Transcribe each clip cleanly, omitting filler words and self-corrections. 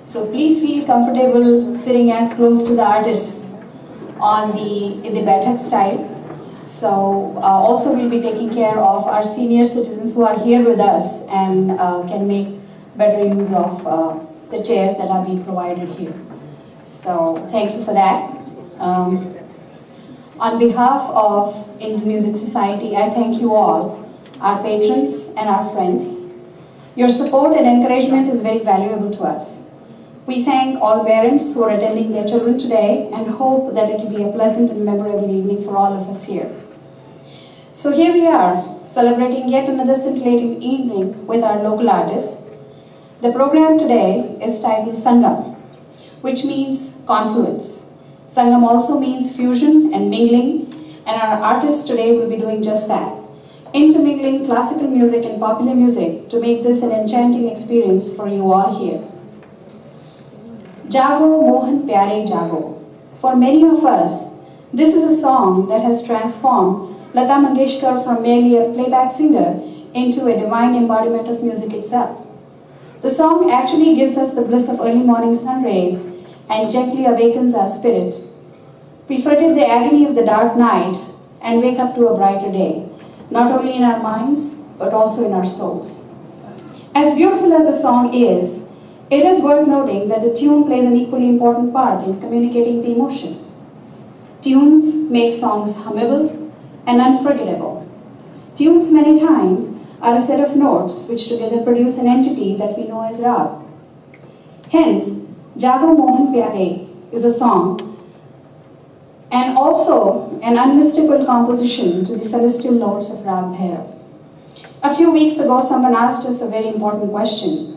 So please feel comfortable sitting as close to the artists in the Baithak style. So also we'll be taking care of our senior citizens who are here with us and can make better use of the chairs that are being provided here. So thank you for that. On behalf of Indian Music Society, I thank you all, our patrons and our friends. Your support and encouragement is very valuable to us. We thank all parents who are attending their children today and hope that it will be a pleasant and memorable evening for all of us here. So here we are, celebrating yet another scintillating evening with our local artists. The program today is titled Sangam, which means confluence. Sangam also means fusion and mingling, and our artists today will be doing just that, intermingling classical music and popular music to make this an enchanting experience for you all here. Jago Mohan Pyare Jago. For many of us, this is a song that has transformed Lata Mangeshkar from merely a playback singer into a divine embodiment of music itself. The song actually gives us the bliss of early morning sun rays and gently awakens our spirits. We forget the agony of the dark night and wake up to a brighter day, not only in our minds, but also in our souls. As beautiful as the song is, it is worth noting that the tune plays an equally important part in communicating the emotion. Tunes make songs hummable and unforgettable. Tunes many times are a set of notes which together produce an entity that we know as rag. Hence, Jago Mohan Pyare is a song and also an unmistakable composition to the celestial notes of Rag Bhairav. A few weeks ago, someone asked us a very important question.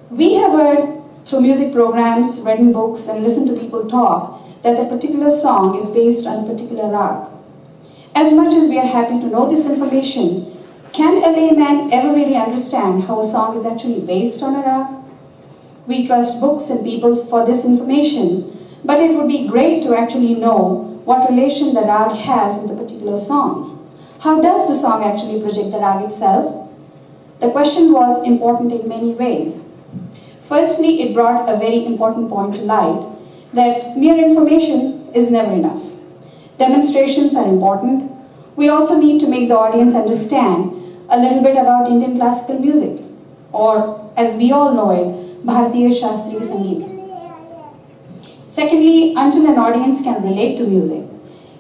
We have heard through music programs, read in books, and listened to people talk that a particular song is based on a particular rag. As much as we are happy to know this information, can a layman ever really understand how a song is actually based on a rag? We trust books and people for this information, but it would be great to actually know what relation the rag has with the particular song. How does the song actually project the rag itself? The question was important in many ways. Firstly, it brought a very important point to light, that mere information is never enough. Demonstrations are important. We also need to make the audience understand a little bit about Indian classical music, or as we all know it, Bharatiya Shastriya Sangeet. Secondly, until an audience can relate to music,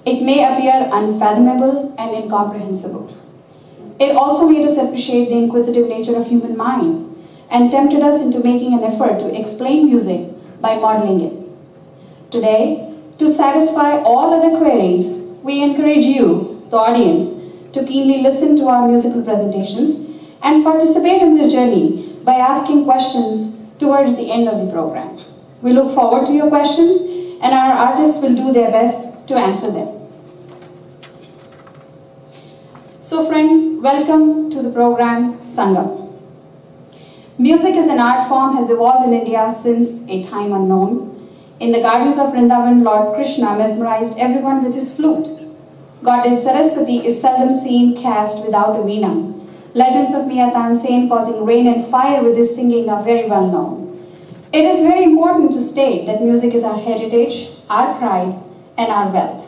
it may appear unfathomable and incomprehensible. It also made us appreciate the inquisitive nature of human mind and tempted us into making an effort to explain music by modeling it. Today, to satisfy all other queries, we encourage you, the audience, to keenly listen to our musical presentations and participate in this journey by asking questions towards the end of the program. We look forward to your questions, and our artists will do their best to answer them. So friends, welcome to the program Sangam. Music as an art form has evolved in India since a time unknown. In the gardens of Vrindavan, Lord Krishna mesmerized everyone with his flute. Goddess Saraswati is seldom seen cast without a veena. Legends of Mia Tansen causing rain and fire with his singing are very well known. It is very important to state that music is our heritage, our pride, and our wealth.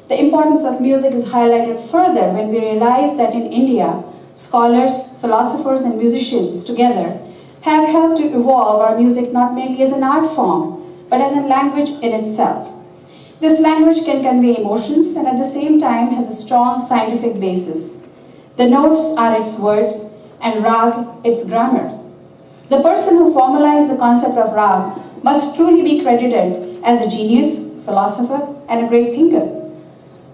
The importance of music is highlighted further when we realize that in India, scholars, philosophers, and musicians together have helped to evolve our music not merely as an art form, but as a language in itself. This language can convey emotions and at the same time has a strong scientific basis. The notes are its words and rag its grammar. The person who formalized the concept of rag must truly be credited as a genius, philosopher, and a great thinker.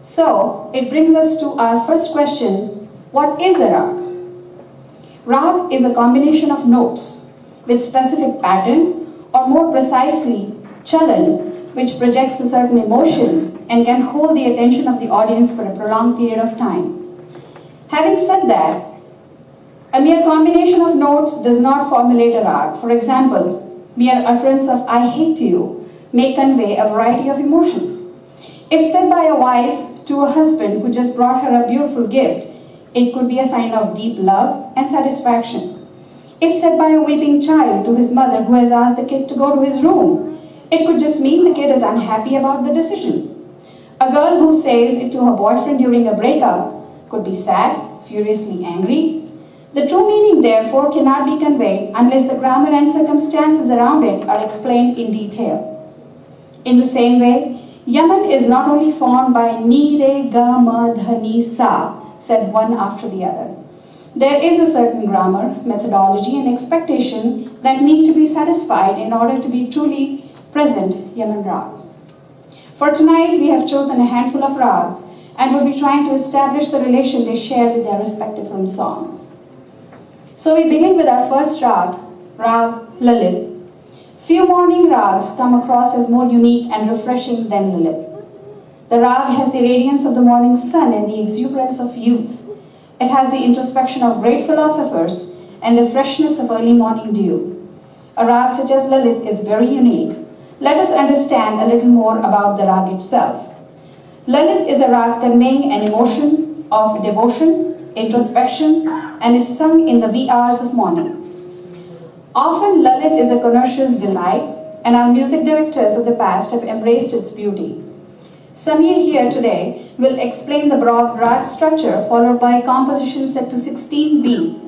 So, it brings us to our first question. What is a rag? Rag is a combination of notes with specific pattern, or more precisely, chalan, which projects a certain emotion and can hold the attention of the audience for a prolonged period of time. Having said that, a mere combination of notes does not formulate a rag. For example, mere utterance of "I hate you" may convey a variety of emotions. If said by a wife to a husband who just brought her a beautiful gift, it could be a sign of deep love and satisfaction. If said by a weeping child to his mother who has asked the kid to go to his room, it could just mean the kid is unhappy about the decision. A girl who says it to her boyfriend during a breakup could be sad, furiously angry. The true meaning, therefore, cannot be conveyed unless the grammar and circumstances around it are explained in detail. In the same way, Yaman is not only formed by ni, re, ga, ma, dha, ni, sa, said one after the other. There is a certain grammar, methodology, and expectation that need to be satisfied in order to be truly present Yaman Rag. For tonight, we have chosen a handful of rags and will be trying to establish the relation they share with their respective hymn songs. So we begin with our first rag, Rag Lalit. Few morning rags come across as more unique and refreshing than Lalit. The rag has the radiance of the morning sun and the exuberance of youth. It has the introspection of great philosophers and the freshness of early morning dew. A rag such as Lalit is very unique. Let us understand a little more about the rag itself. Lalit is a rag conveying an emotion of devotion, introspection, and is sung in the wee hours of morning. Often, Lalit is a connoisseur's delight, and our music directors of the past have embraced its beauty. Samir here today will explain the broad rag structure followed by compositions set to 16B.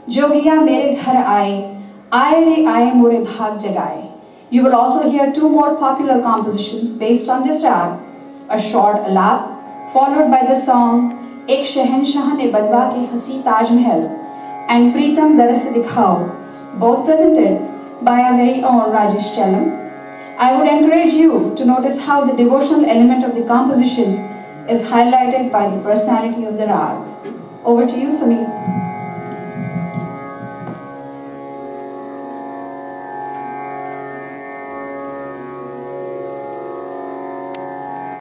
Jogiya mere ghar aaye re aaye more bhag jagaye. You will also hear two more popular compositions based on this rag, a short alap followed by the song Ek Shahenshah ne Banwa ke Hasi Taj Mahal and Pritam Daras Dikhao, both presented by our very own Rajesh Chellam. I would encourage you to notice how the devotional element of the composition is highlighted by the personality of the rag. Over to you, Samir.